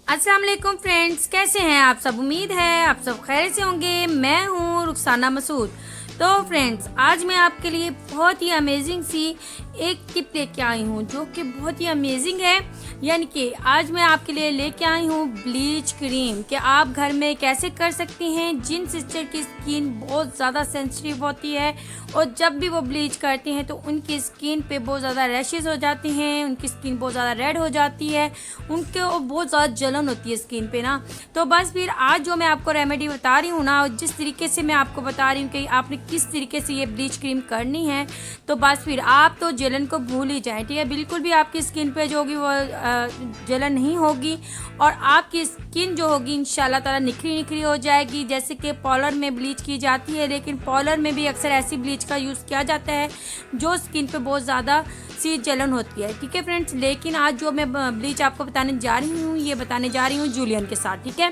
अस्सलाम वालेकुम फ्रेंड्स, कैसे हैं आप सब। उम्मीद है आप सब खैर से होंगे। मैं हूँ रुखसाना मसूद। तो फ्रेंड्स, आज मैं आपके लिए बहुत ही अमेजिंग सी एक टिप लेके आई हूँ जो कि बहुत ही अमेजिंग है। यानी कि आज मैं आपके लिए लेके आई हूँ ब्लीच क्रीम कि आप घर में कैसे कर सकती हैं। जिन सिस्टर की स्किन बहुत ज़्यादा सेंसिटिव होती है और जब भी वो ब्लीच करती हैं तो उनकी स्किन पे बहुत ज़्यादा रैशेस हो जाती हैं, उनकी स्किन बहुत ज़्यादा रेड हो जाती है, उनके बहुत ज़्यादा जलन होती है स्किन पे ना। तो बस फिर आज जो मैं आपको रेमेडी बता रही हूँ ना, जिस तरीके से मैं आपको बता रही हूँ कि आपने किस तरीके से ये ब्लीच क्रीम करनी है, तो बस फिर आप तो जलन को भूल ही जाएं। ठीक है, बिल्कुल भी आपकी स्किन पे जो होगी वो जलन नहीं होगी और आपकी स्किन जो होगी इंशाल्लाह ताला निखरी निखरी हो जाएगी। जैसे कि पार्लर में ब्लीच की जाती है, लेकिन पार्लर में भी अक्सर ऐसी ब्लीच का यूज़ किया जाता है जो स्किन पे बहुत ज़्यादा सी जलन होती है। ठीक है फ्रेंड्स, लेकिन आज जो मैं ब्लीच आपको बताने जा रही हूँ, ये बताने जा रही हूँ जूलियन के साथ। ठीक है,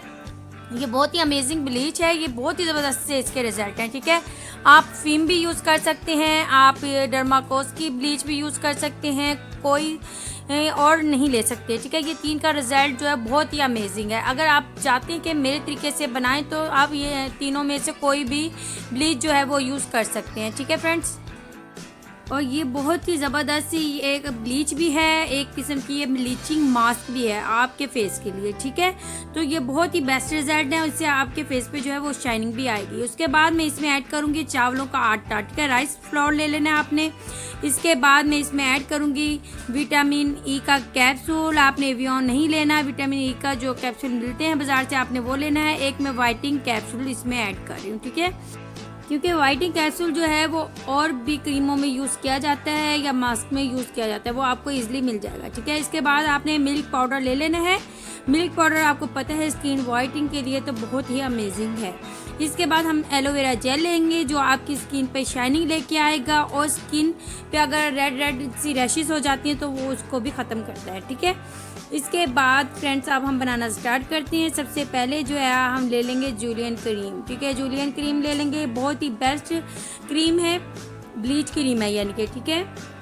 ये बहुत ही अमेजिंग ब्लीच है, ये बहुत ही ज़बरदस्त से इसके रिजल्ट हैं। ठीक है, आप फिम भी यूज़ कर सकते हैं, आप डर्माकोस की ब्लीच भी यूज़ कर सकते हैं, कोई और नहीं ले सकते। ठीक है, ये तीन का रिज़ल्ट जो है बहुत ही अमेजिंग है। अगर आप चाहते हैं कि मेरे तरीके से बनाएं तो आप ये तीनों में से कोई भी ब्लीच जो है वो यूज़ कर सकते हैं। ठीक है फ्रेंड्स, और ये बहुत ही ज़बरदस्त सी एक ब्लीच भी है, एक किस्म की ये ब्लीचिंग मास्क भी है आपके फेस के लिए। ठीक है, तो ये बहुत ही बेस्ट रिजल्ट है, इससे आपके फेस पे जो है वो शाइनिंग भी आएगी। उसके बाद मैं इसमें ऐड करूँगी चावलों का आटा। ठीक है, राइस फ्लोर ले लेना है आपने। इसके बाद मैं इसमें ऐड करूँगी विटामिन ई का कैप्सूल। आपने एवियन नहीं लेना, विटामिन ई का जो कैप्सूल मिलते हैं बाज़ार से आपने वो लेना है। एक मैं वाइटिंग कैप्सूल इसमें ऐड कर रही हूँ। ठीक है, क्योंकि वाइटिंग कैप्सूल जो है वो और भी क्रीमों में यूज़ किया जाता है या मास्क में यूज़ किया जाता है, वो आपको इजीली मिल जाएगा। ठीक है, इसके बाद आपने मिल्क पाउडर ले लेना है। मिल्क पाउडर आपको पता है स्किन वाइटिंग के लिए तो बहुत ही अमेजिंग है। इसके बाद हम एलोवेरा जेल लेंगे जो आपकी स्किन पे शाइनिंग लेके आएगा और स्किन पे अगर रेड रेड सी रैशेस हो जाती हैं तो वो उसको भी ख़त्म करता है। ठीक है, इसके बाद फ्रेंड्स अब हम बनाना स्टार्ट करते हैं। सबसे पहले जो है हम ले लेंगे जूलियन क्रीम। ठीक है, जूलियन क्रीम ले लेंगे, बहुत ही बेस्ट क्रीम है, ब्लीच क्रीम है यानी कि। ठीक है,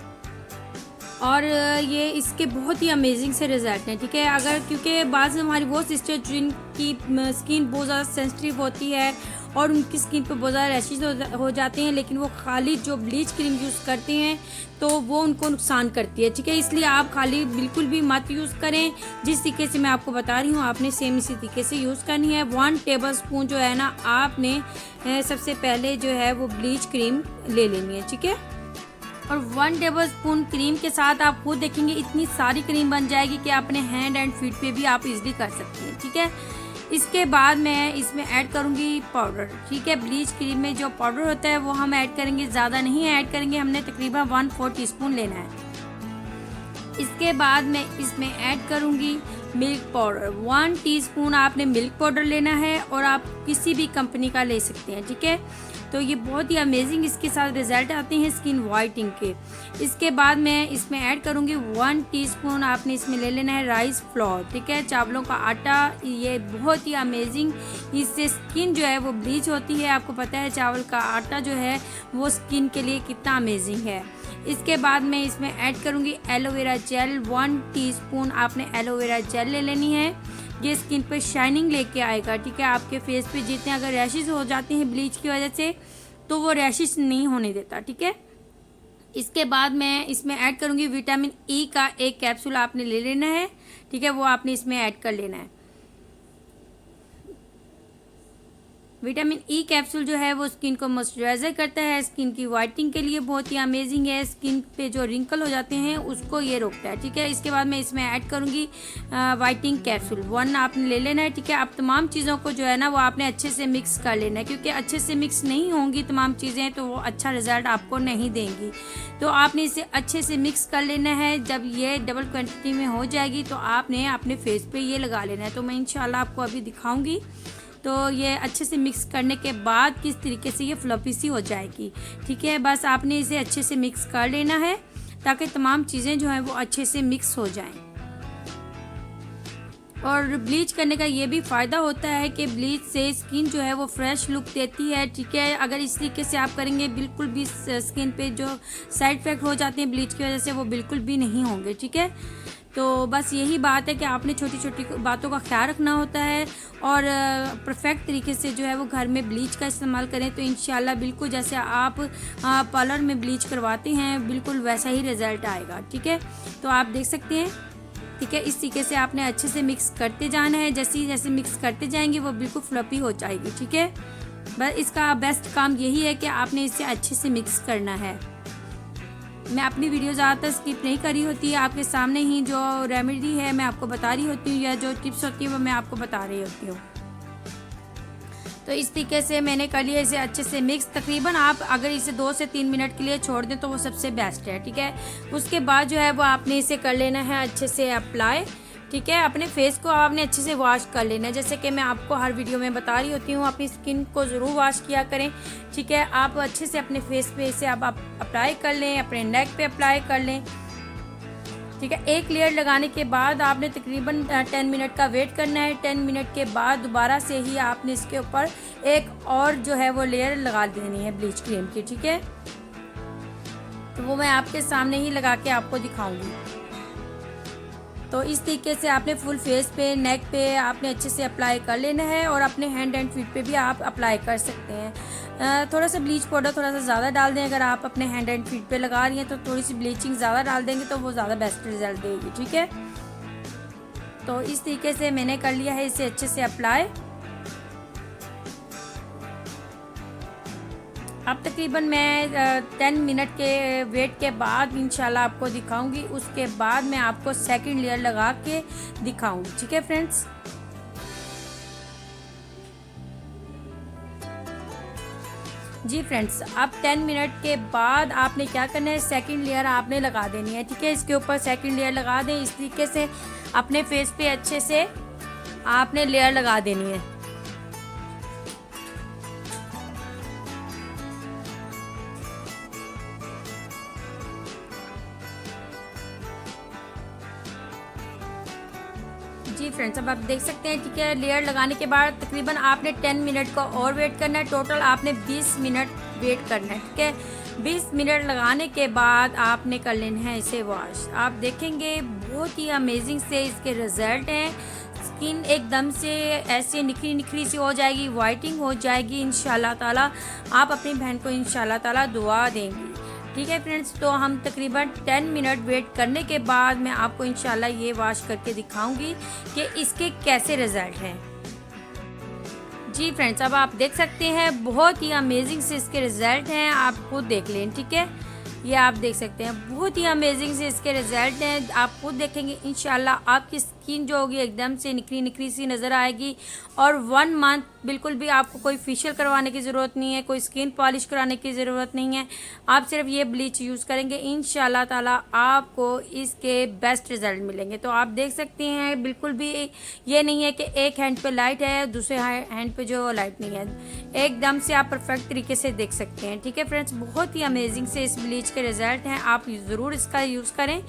और ये इसके बहुत ही अमेजिंग से रिजल्ट हैं। ठीक है, अगर क्योंकि बाज़ हमारी वो सिस्टर जिनकी स्किन बहुत ज़्यादा सेंसिटिव होती है और उनकी स्किन पे बहुत ज़्यादा रैशेज हो जाते हैं, लेकिन वो खाली जो ब्लीच क्रीम यूज़ करते हैं तो वो उनको नुकसान करती है। ठीक है, इसलिए आप खाली बिल्कुल भी मत यूज़ करें। जिस तरीके से मैं आपको बता रही हूँ आपने सेम इसी तरीके से यूज़ करनी है। 1 टेबल स्पून जो है ना आपने सबसे पहले जो है वो ब्लीच क्रीम ले लेनी है। ठीक है, और 1 टेबल स्पून क्रीम के साथ आप खुद देखेंगे इतनी सारी क्रीम बन जाएगी कि अपने हैंड एंड फीट पे भी आप इजीली कर सकती हैं। ठीक है, इसके बाद मैं इसमें ऐड करूँगी पाउडर। ठीक है, ब्लीच क्रीम में जो पाउडर होता है वो हम ऐड करेंगे, ज़्यादा नहीं ऐड करेंगे, हमने तकरीबन 1/4 टीस्पून लेना है। इसके बाद मैं इसमें ऐड करूँगी मिल्क पाउडर। 1 टीस्पून आपने मिल्क पाउडर लेना है और आप किसी भी कंपनी का ले सकते हैं। ठीक है, तो ये बहुत ही अमेजिंग इसके साथ रिजल्ट आते हैं स्किन वाइटिंग के। इसके बाद मैं इसमें ऐड करूँगी 1 टीस्पून आपने इसमें ले लेना है राइस फ्लोर। ठीक है, चावलों का आटा, ये बहुत ही अमेजिंग, इससे स्किन जो है वो ब्लीच होती है। आपको पता है चावल का आटा जो है वो स्किन के लिए कितना अमेजिंग है। इसके बाद मैं इसमें ऐड करूँगी एलोवेरा जेल। 1 टीस्पून आपने एलोवेरा जेल ले लेनी है, ये स्किन पे शाइनिंग लेके आएगा। ठीक है, आपके फेस पे जितने अगर रैशेस हो जाते हैं ब्लीच की वजह से तो वो रैशेस नहीं होने देता। ठीक है, इसके बाद मैं इसमें ऐड करूँगी विटामिन ई का एक कैप्सूल आपने ले लेना है। ठीक है, वो आपने इसमें ऐड कर लेना है। विटामिन ई कैप्सूल जो है वो स्किन को मॉइस्चराइजर करता है, स्किन की वाइटिंग के लिए बहुत ही अमेजिंग है, स्किन पे जो रिंकल हो जाते हैं उसको ये रोकता है। ठीक है, इसके बाद मैं इसमें ऐड करूँगी वाइटिंग कैप्सूल। 1 आपने ले लेना है। ठीक है, आप तमाम चीज़ों को जो है ना वो आपने अच्छे से मिक्स कर लेना है, क्योंकि अच्छे से मिक्स नहीं होंगी तमाम चीज़ें तो वो अच्छा रिजल्ट आपको नहीं देंगी। तो आपने इसे अच्छे से मिक्स कर लेना है। जब ये डबल क्वान्टिटी में हो जाएगी तो आपने अपने फेस पे ये लगा लेना है। तो मैं इंशाल्लाह आपको अभी दिखाऊंगी। तो ये अच्छे से मिक्स करने के बाद किस तरीके से ये फ्लफी सी हो जाएगी। ठीक है, बस आपने इसे अच्छे से मिक्स कर लेना है ताकि तमाम चीज़ें जो हैं वो अच्छे से मिक्स हो जाएं। और ब्लीच करने का ये भी फ़ायदा होता है कि ब्लीच से स्किन जो है वो फ्रेश लुक देती है। ठीक है, अगर इस तरीके से आप करेंगे बिल्कुल भी स्किन पे जो साइड इफ़ेक्ट हो जाते हैं ब्लीच की वजह से वो बिल्कुल भी नहीं होंगे। ठीक है, तो बस यही बात है कि आपने छोटी छोटी बातों का ख्याल रखना होता है और परफेक्ट तरीके से जो है वो घर में ब्लीच का इस्तेमाल करें, तो इंशाल्लाह बिल्कुल जैसे आप पार्लर में ब्लीच करवाते हैं बिल्कुल वैसा ही रिज़ल्ट आएगा। ठीक है, तो आप देख सकते हैं। ठीक है, इस तरीके से आपने अच्छे से मिक्स करते जाना है। जैसे जैसे मिक्स करते जाएंगे वो बिल्कुल फ्लफी हो जाएगी। ठीक है, बस इसका बेस्ट काम यही है कि आपने इसे अच्छे से मिक्स करना है। मैं अपनी वीडियो ज़्यादातर स्किप नहीं करी होती है, आपके सामने ही जो रेमेडी है मैं आपको बता रही होती हूँ, या जो टिप्स होती हैं वो मैं आपको बता रही होती हूँ। तो इस तरीके से मैंने कर लिया इसे अच्छे से मिक्स। तकरीबन आप अगर इसे 2 से 3 मिनट के लिए छोड़ दें तो वो सबसे बेस्ट है। ठीक है, उसके बाद जो है वो आपने इसे कर लेना है अच्छे से अप्लाई। ठीक है, अपने फेस को आपने अच्छे से वॉश कर लेना है, जैसे कि मैं आपको हर वीडियो में बता रही होती हूँ। अपनी स्किन को ज़रूर वॉश किया करें। ठीक है, आप अच्छे से अपने फेस पे इसे आप अप्लाई कर लें, अपने नेक पे अप्लाई कर लें। ठीक है, एक लेयर लगाने के बाद आपने तकरीबन 10 मिनट का वेट करना है। 10 मिनट के बाद दोबारा से ही आपने इसके ऊपर एक और जो है वो लेयर लगा देनी है ब्लीच क्रीम की। ठीक है, तो वो मैं आपके सामने ही लगा के आपको दिखाऊंगी। तो इस तरीके से आपने फुल फेस पे, नेक पे आपने अच्छे से अप्लाई कर लेना है, और अपने हैंड एंड फीट पे भी आप अप्लाई कर सकते हैं। थोड़ा सा ब्लीच पाउडर थोड़ा सा ज़्यादा डाल दें। अगर आप अपने हैंड एंड फीट पे लगा रही हैं तो थोड़ी सी ब्लीचिंग ज़्यादा डाल देंगे तो वो ज़्यादा बेस्ट रिजल्ट देगी। ठीक है, तो इस तरीके से मैंने कर लिया है इसे अच्छे से अप्लाई। अब तकरीबन मैं 10 मिनट के वेट के बाद इंशाल्लाह आपको दिखाऊंगी। उसके बाद मैं आपको सेकंड लेयर लगा के दिखाऊंगी। ठीक है फ्रेंड्स, जी फ्रेंड्स, अब 10 मिनट के बाद आपने क्या करना है, सेकंड लेयर आपने लगा देनी है। ठीक है, इसके ऊपर सेकंड लेयर लगा दें। इस तरीके से अपने फेस पे अच्छे से आपने लेयर लगा देनी है। जी फ्रेंड्स, अब आप देख सकते हैं। ठीक है, लेयर लगाने के बाद तकरीबन आपने 10 मिनट का और वेट करना है। टोटल आपने 20 मिनट वेट करना है। ठीक है, 20 मिनट लगाने के बाद आपने कर लेना है इसे वॉश। आप देखेंगे बहुत ही अमेजिंग से इसके रिजल्ट हैं। स्किन एकदम से ऐसे निखरी निखरी सी हो जाएगी, वाइटिंग हो जाएगी इंशाल्लाह ताला। आप अपनी बहन को इंशाल्लाह ताला दुआ देंगी। ठीक है फ्रेंड्स, तो हम तकरीबन 10 मिनट वेट करने के बाद मैं आपको इंशाल्लाह ये वॉश करके दिखाऊंगी कि इसके कैसे रिज़ल्ट हैं। जी फ्रेंड्स, अब आप देख सकते हैं बहुत ही अमेजिंग से इसके रिज़ल्ट हैं। आप खुद देख लें। ठीक है, ये आप देख सकते हैं बहुत ही अमेजिंग से इसके रिज़ल्ट हैं। आप खुद देखेंगे इंशाल्लाह आपकी स्किन जो होगी एकदम से निखरी निखरी सी नज़र आएगी। और 1 मंथ बिल्कुल भी आपको कोई फेशियल करवाने की ज़रूरत नहीं है, कोई स्किन पॉलिश कराने की ज़रूरत नहीं है। आप सिर्फ ये ब्लीच यूज़ करेंगे, इंशाल्लाह ताला आपको इसके बेस्ट रिज़ल्ट मिलेंगे। तो आप देख सकते हैं बिल्कुल भी ये नहीं है कि एक हैंड पे लाइट है दूसरे हैंड पे जो लाइट नहीं है, एकदम से आप परफेक्ट तरीके से देख सकते हैं। ठीक है फ्रेंड्स, बहुत ही अमेजिंग से इस ब्लीच के रिज़ल्ट हैं। आप ज़रूर इसका यूज़ करें।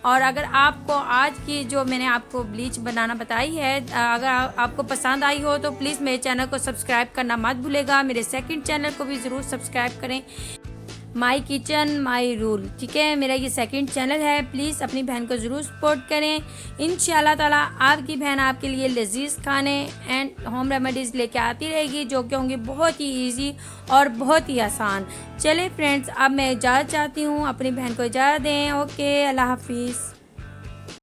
और अगर आपको आज की जो मैंने आपको ब्लीच बनाना बताई है अगर आपको पसंद आई हो तो प्लीज़ मेरे चैनल को सब्सक्राइब करना मत भूलेगा। मेरे सेकंड चैनल को भी ज़रूर सब्सक्राइब करें, माई किचन माई रूल। ठीक है, मेरा ये सेकंड चैनल है। प्लीज़ अपनी बहन को ज़रूर सपोर्ट करें। इंशाल्लाह ताला आपकी बहन आपके लिए लजीज खाने एंड होम रेमेडीज़ लेके आती रहेगी, जो कि होंगी बहुत ही ईजी और बहुत ही आसान। चले फ्रेंड्स, अब मैं इजाज़त चाहती हूँ, अपनी बहन को इजाज़त दें। ओके, अल्लाह हाफिज़।